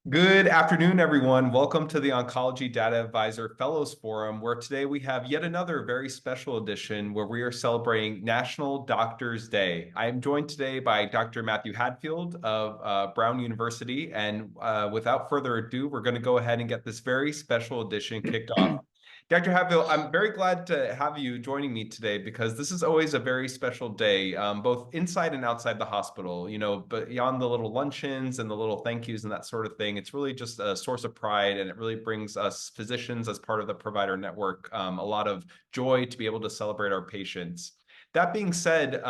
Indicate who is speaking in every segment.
Speaker 1: Good afternoon, everyone. Welcome to the Oncology Data Fellows Forum, where today we have yet another very special edition where we are celebrating National Doctors Day. I am joined today by Dr. Matthew Hadfield of Brown University, and without further ado, we're going to go ahead and get this very special edition kicked off. Dr. Hadfield, I'm very glad to have you joining me today because this is always a very special day, both inside and outside the hospital. But beyond the little luncheons and the little thank yous and that sort of thing, it's really just a source of pride, and it really brings us physicians as part of the provider network a lot of joy to be able to celebrate our patients. That being said,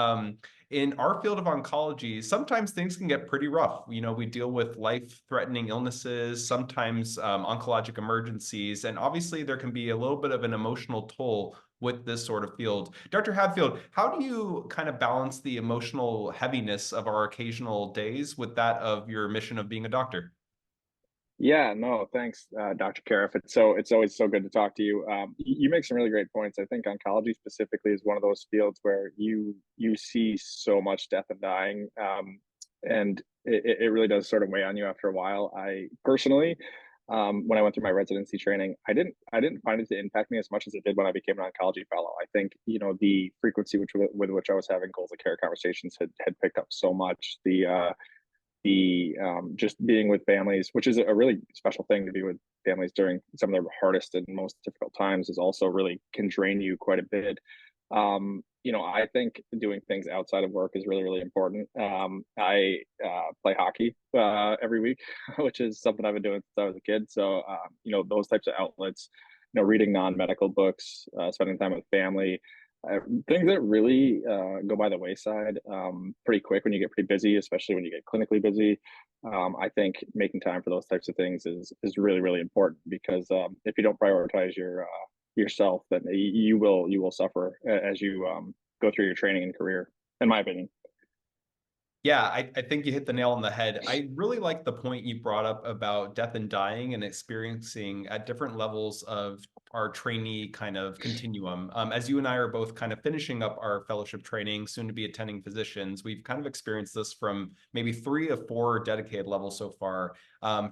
Speaker 1: in our field of oncology, sometimes things can get pretty rough. We deal with life-threatening illnesses, sometimes oncologic emergencies, and obviously there can be a little bit of an emotional toll with this sort of field. Dr. Hadfield, how do you kind of balance the emotional heaviness of our occasional days with that of your mission of being a doctor?
Speaker 2: Yeah, no, thanks, Dr. Kareff. It's always so good to talk to you. You make some really great points. I think oncology specifically is one of those fields where you see so much death and dying, and it really does sort of weigh on you after a while. I personally, when I went through my residency training, I didn't find it to impact me as much as it did when I became an oncology fellow. I think the frequency with which I was having goals of care conversations had picked up so much. The just being with families, which is a really special thing to be with families during some of their hardest and most difficult times, is also really can drain you quite a bit. I think doing things outside of work is really, really important. I play hockey every week, which is something I've been doing since I was a kid. So, those types of outlets, reading non-medical books, spending time with family, things that really go by the wayside pretty quick when you get pretty busy, especially when you get clinically busy. I think making time for those types of things is really, really important because if you don't prioritize yourself, then you will suffer as you go through your training and career, in my opinion.
Speaker 1: Yeah, I think you hit the nail on the head. I really like the point you brought up about death and dying and experiencing at different levels of our trainee kind of continuum. As you and I are both kind of finishing up our fellowship training, soon to be attending physicians, we've kind of experienced this from maybe 3 of 4 dedicated levels so far.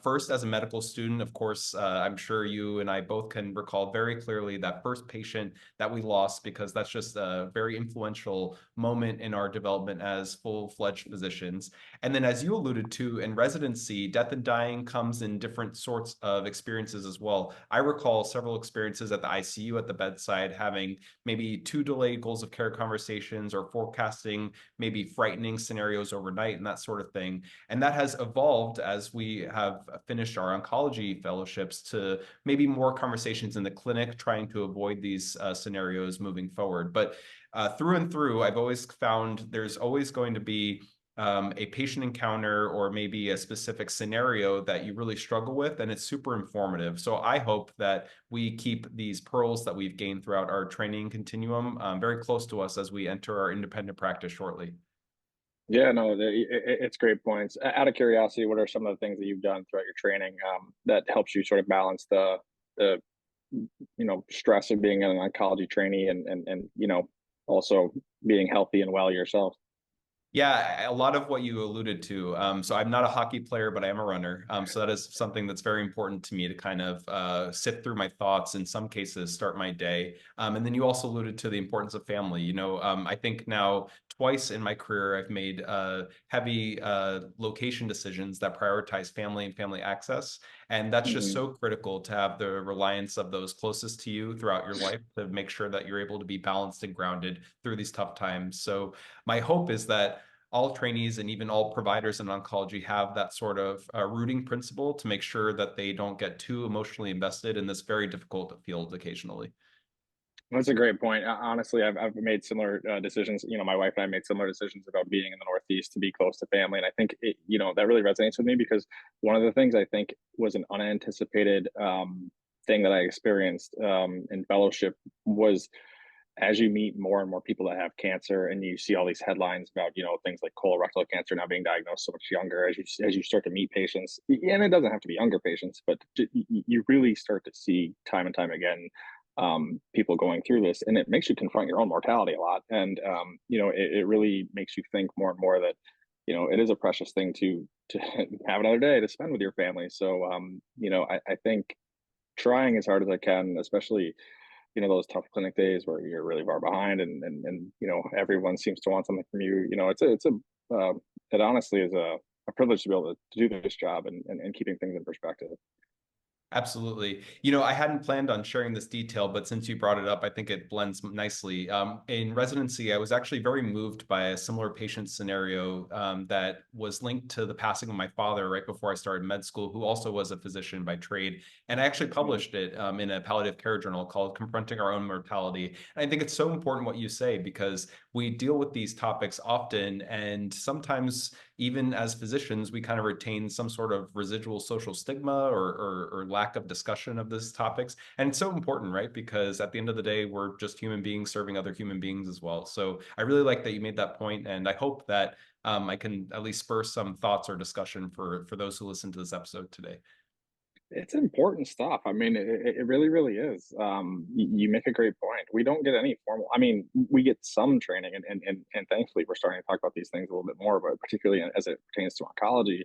Speaker 1: First, as a medical student, of course, I'm sure you and I both can recall very clearly that first patient that we lost because that's just a very influential moment in our development as full-fledged physicians. And then, as you alluded to, in residency, death and dying comes in different sorts of experiences as well. I recall several experiences at the ICU at the bedside having maybe 2 delayed goals of care conversations or forecasting maybe frightening scenarios overnight and that sort of thing. And that has evolved as we have finished our oncology fellowships to maybe more conversations in the clinic, trying to avoid these scenarios moving forward. But through and through, I've always found there's always going to be a patient encounter or maybe a specific scenario that you really struggle with, and it's super informative. So I hope that we keep these pearls that we've gained throughout our training continuum very close to us as we enter our independent practice shortly.
Speaker 2: Yeah, no, it's great points. Out of curiosity, what are some of the things that you've done throughout your training that helps you sort of balance the stress of being an oncology trainee and also being healthy and well yourself?
Speaker 1: Yeah, a lot of what you alluded to. So I'm not a hockey player, but I am a runner. So that is something that's very important to me to kind of sift through my thoughts, in some cases, start my day. And then you also alluded to the importance of family. I think now twice in my career, I've made heavy location decisions that prioritize family and family access. And that's just
Speaker 2: Hmm.
Speaker 1: so critical to have the reliance of those closest to you throughout your life to make sure that you're able to be balanced and grounded through these tough times. So my hope is that all trainees and even all providers in oncology have that sort of rooting principle to make sure that they don't get too emotionally invested in this very difficult field occasionally.
Speaker 2: That's a great point. Honestly, I've made similar decisions. My wife and I made similar decisions about being in the Northeast to be close to family, and I think that really resonates with me because one of the things I think was an unanticipated thing that I experienced in fellowship was as you meet more and more people that have cancer and you see all these headlines about things like colorectal cancer now being diagnosed so much younger as you start to meet patients, and it doesn't have to be younger patients, but you really start to see time and time again people going through this, and it makes you confront your own mortality a lot, and it really makes you think more and more that it is a precious thing to to have another day to spend with your family. So, I think trying as hard as I can, especially, those tough clinic days where you're really far behind and everyone seems to want something from you. Uh, it honestly is a privilege to be able to do this job and keeping things in perspective.
Speaker 1: Absolutely. I hadn't planned on sharing this detail, but since you brought it up, I think it blends nicely. In residency, I was actually very moved by a similar patient scenario that was linked to the passing of my father right before I started med school, who also was a physician by trade. And I actually
Speaker 2: Mhm.
Speaker 1: published it in a palliative care journal called Confronting Our Own Mortality. And I think it's so important what you say because we deal with these topics often, and sometimes even as physicians, we kind of retain some sort of residual social stigma or lack of discussion of these topics. And it's so important, right? Because at the end of the day, we're just human beings serving other human beings as well. So I really like that you made that point, and I hope that I can at least spur some thoughts or discussion for those who listen to this episode today.
Speaker 2: It's important stuff. I mean, it really, really is. You make a great point. We don't get any formal. I mean, we get some training, and thankfully, we're starting to talk about these things a little bit more. But particularly as it pertains to oncology,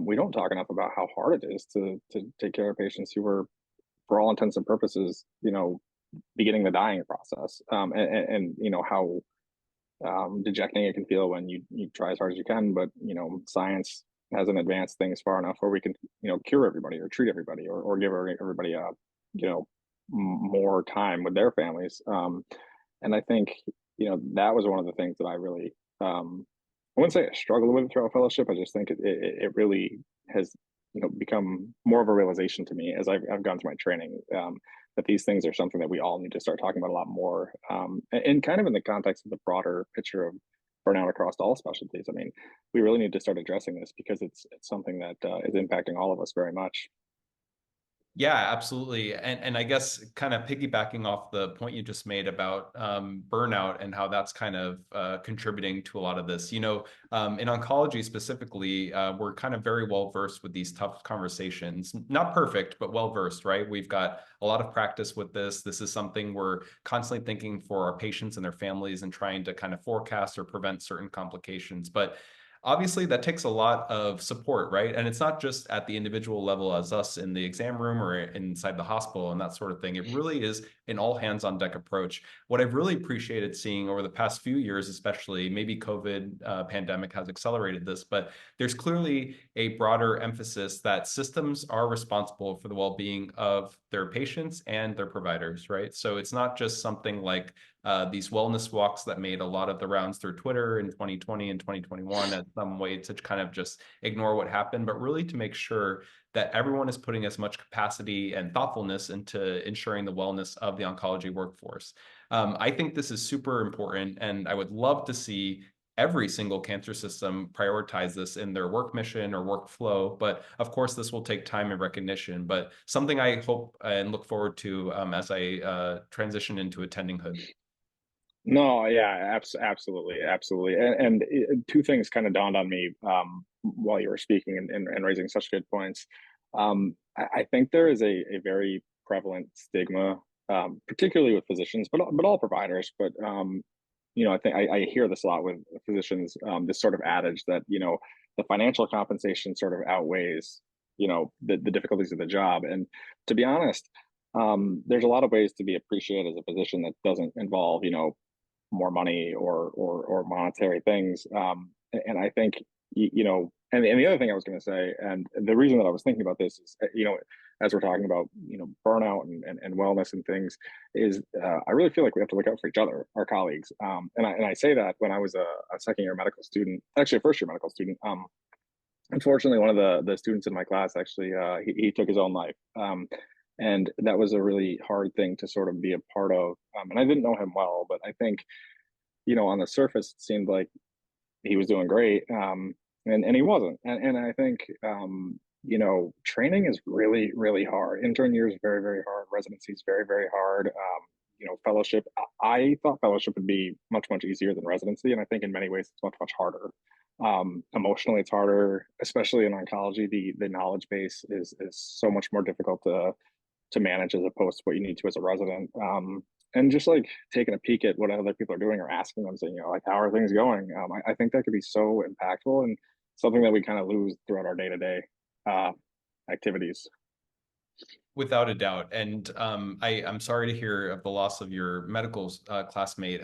Speaker 2: we don't talk enough about how hard it is to take care of patients who are, for all intents and purposes, beginning the dying process, and how dejecting it can feel when you try as hard as you can, but science hasn't advanced things far enough where we can cure everybody or treat everybody or give everybody more time with their families. And I think that was one of the things that I really I wouldn't say I struggled with throughout fellowship. I just think it really has become more of a realization to me as I've gone through my training, that these things are something that we all need to start talking about a lot more, and kind of in the context of the broader picture of burnout across all specialties. I mean, we really need to start addressing this because it's something that is impacting all of us very much.
Speaker 1: Yeah, absolutely. And I guess kind of piggybacking off the point you just made about burnout and how that's kind of contributing to a lot of this. In oncology specifically, we're kind of very well versed with these tough conversations. Not perfect, but well versed, right? We've got a lot of practice with this. This is something we're constantly thinking for our patients and their families and trying to kind of forecast or prevent certain complications. But obviously that takes a lot of support, right? And it's not just at the individual level as us in the exam room or inside the hospital and that sort of thing. It really is an all hands on deck approach. What I've really appreciated seeing over the past few years, especially maybe COVID pandemic has accelerated this, but there's clearly a broader emphasis that systems are responsible for the well-being of their patients and their providers, right? So it's not just something like these wellness walks that made a lot of the rounds through Twitter in 2020 and 2021 as some way to kind of just ignore what happened, but really to make sure that everyone is putting as much capacity and thoughtfulness into ensuring the wellness of the oncology workforce. I think this is super important, and I would love to see every single cancer system prioritize this in their work mission or workflow. But of course, this will take time and recognition, but something I hope and look forward to as I transition into attendinghood.
Speaker 2: No, yeah, absolutely, absolutely. And two things kind of dawned on me while you were speaking and raising such good points. I think there is a very prevalent stigma, particularly with physicians, but all providers. But I think I hear this a lot with physicians. This sort of adage that the financial compensation sort of outweighs the difficulties of the job. And to be honest, there's a lot of ways to be appreciated as a physician that doesn't involve more money or monetary things. And I think and the other thing I was going to say, and the reason that I was thinking about this is, as we're talking about burnout and wellness and things, is I really feel like we have to look out for each other, our colleagues. And I say that when I was a second year medical student, actually a first year medical student. Unfortunately, one of the students in my class actually he took his own life. And that was a really hard thing to sort of be a part of. And I didn't know him well, but I think on the surface, it seemed like he was doing great. And he wasn't. And I think, training is really, really hard. Intern year is very, very hard. Residency is very, very hard. Fellowship, I thought fellowship would be much, much easier than residency. And I think in many ways, it's much, much harder. Emotionally, it's harder, especially in oncology. The knowledge base is so much more difficult to manage as opposed to what you need to as a resident. And just like taking a peek at what other people are doing or asking them, saying, like, how are things going? I think that could be so impactful. And something that we kind of lose throughout our day-to-day uh, activities.
Speaker 1: Without a doubt. And I'm sorry to hear of the loss of your medical classmate.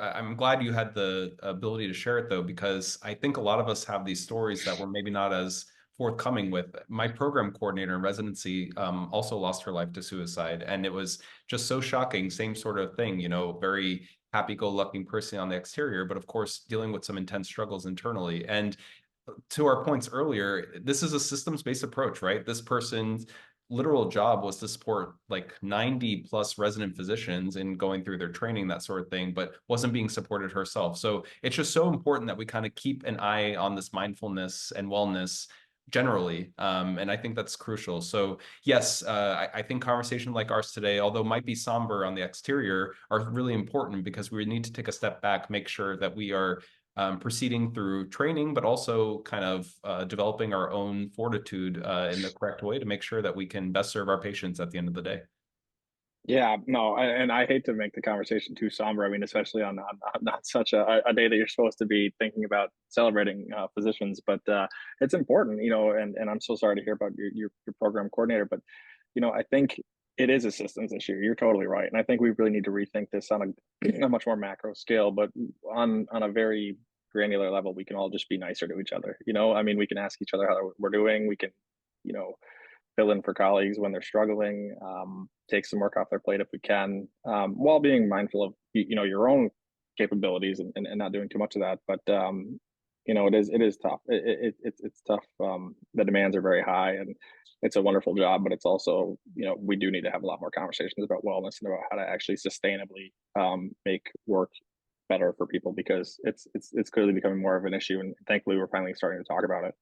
Speaker 1: I'm glad you had the ability to share it though, because I think a lot of us have these stories that we're maybe not as forthcoming with. My program coordinator in residency also lost her life to suicide. And it was just so shocking. Same sort of thing, you know, very happy-go-lucky person on the exterior, but of course, dealing with some intense struggles internally. And to our points earlier, this is a systems-based approach, right? This person's literal job was to support like 90 plus resident physicians in going through their training, that sort of thing, but wasn't being supported herself. So it's just so important that we kind of keep an eye on this mindfulness and wellness generally. And I think that's crucial. So yes, I think conversations like ours today, although might be somber on the exterior, are really important because we need to take a step back, make sure that we are proceeding through training, but also kind of developing our own fortitude in the correct way to make sure that we can best serve our patients at the end of the day.
Speaker 2: Yeah, no, and I hate to make the conversation too somber. I mean, especially on not such a day that you're supposed to be thinking about celebrating physicians, but it's important, you know. And I'm so sorry to hear about your program coordinator, but you know, I think it is a systems issue. You're totally right, and I think we really need to rethink this on a much more macro scale, but on a very granular level, we can all just be nicer to each other. You know, I mean, we can ask each other how we're doing. We can, you know, fill in for colleagues when they're struggling, take some work off their plate if we can, while being mindful of you know your own capabilities and not doing too much of that. But you know, it is tough. It's tough. The demands are very high, and it's a wonderful job, but it's also, you know, we do need to have a lot more conversations about wellness and about how to actually sustainably make work better for people, because it's clearly becoming more of an issue, and thankfully we're finally starting to talk about it.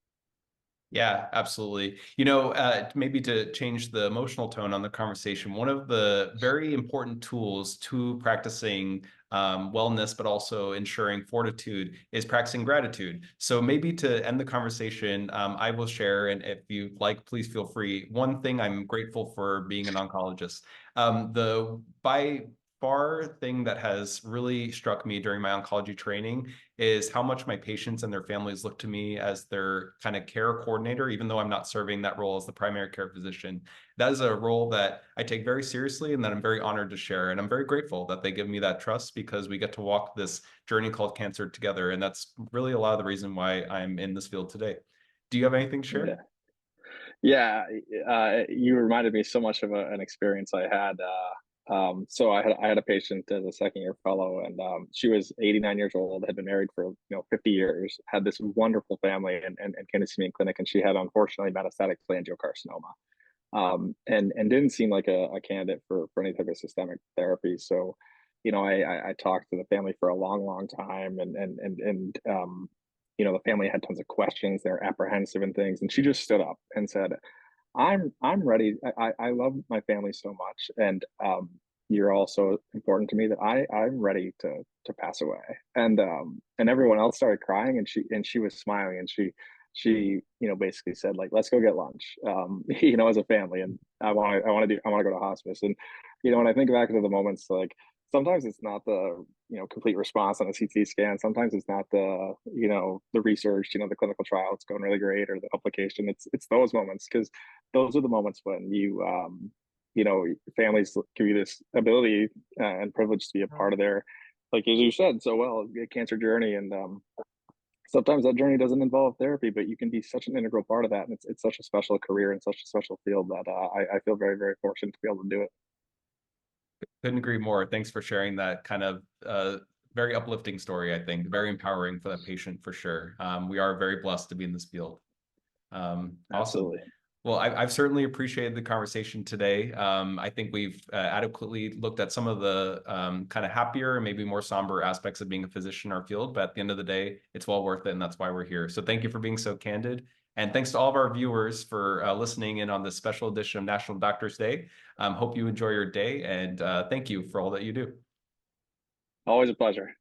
Speaker 1: Yeah, absolutely. You know, maybe to change the emotional tone on the conversation, one of the very important tools to practicing wellness, but also ensuring fortitude, is practicing gratitude. So maybe to end the conversation, I will share, and if you like, please feel free. One thing I'm grateful for being an oncologist. The by far thing that has really struck me during my oncology training is how much my patients and their families look to me as their kind of care coordinator, even though I'm not serving that role as the primary care physician. That is a role that I take very seriously and that I'm very honored to share. And I'm very grateful that they give me that trust, because we get to walk this journey called cancer together. And that's really a lot of the reason why I'm in this field today. Do you have anything to share?
Speaker 2: Yeah. Yeah, you reminded me so much of an experience I had. So I had a patient as a second year fellow, and she was 89 years old, had been married for 50 years, had this wonderful family, and came to see me in clinic, and she had unfortunately metastatic cholangiocarcinoma, and didn't seem like a candidate for any type of systemic therapy. So, you know, I talked to the family for a long time, and you know, the family had tons of questions. They're apprehensive and things, and she just stood up and said, I'm ready. I love my family so much, and you're also important to me, that I'm ready to pass away. And everyone else started crying, and she was smiling, and she you know, basically said, like, let's go get lunch, you know, as a family, and I want to go to hospice. And you know, when I think back to the moments, like, sometimes it's not the, you know, complete response on a CT scan. Sometimes it's not the, you know, the research, you know, the clinical trial, it's going really great, or the application. It's those moments, because those are the moments when you know, families give you this ability and privilege to be a part of their, like as you said so well, cancer journey. And sometimes that journey doesn't involve therapy, but you can be such an integral part of that, and it's such a special career and such a special field that I feel very fortunate to be able to do it.
Speaker 1: Couldn't agree more. Thanks for sharing that kind of very uplifting story, I think. Very empowering for the patient for sure. We are very blessed to be in this field. Awesome.
Speaker 2: Absolutely.
Speaker 1: Well, I've certainly appreciated the conversation today. I think we've adequately looked at some of the kind of happier, maybe more somber aspects of being a physician in our field, but at the end of the day, it's well worth it, and that's why we're here. So thank you for being so candid. And thanks to all of our viewers for listening in on this special edition of National Doctors Day. Hope you enjoy your day, and thank you for all that you do.
Speaker 2: Always a pleasure.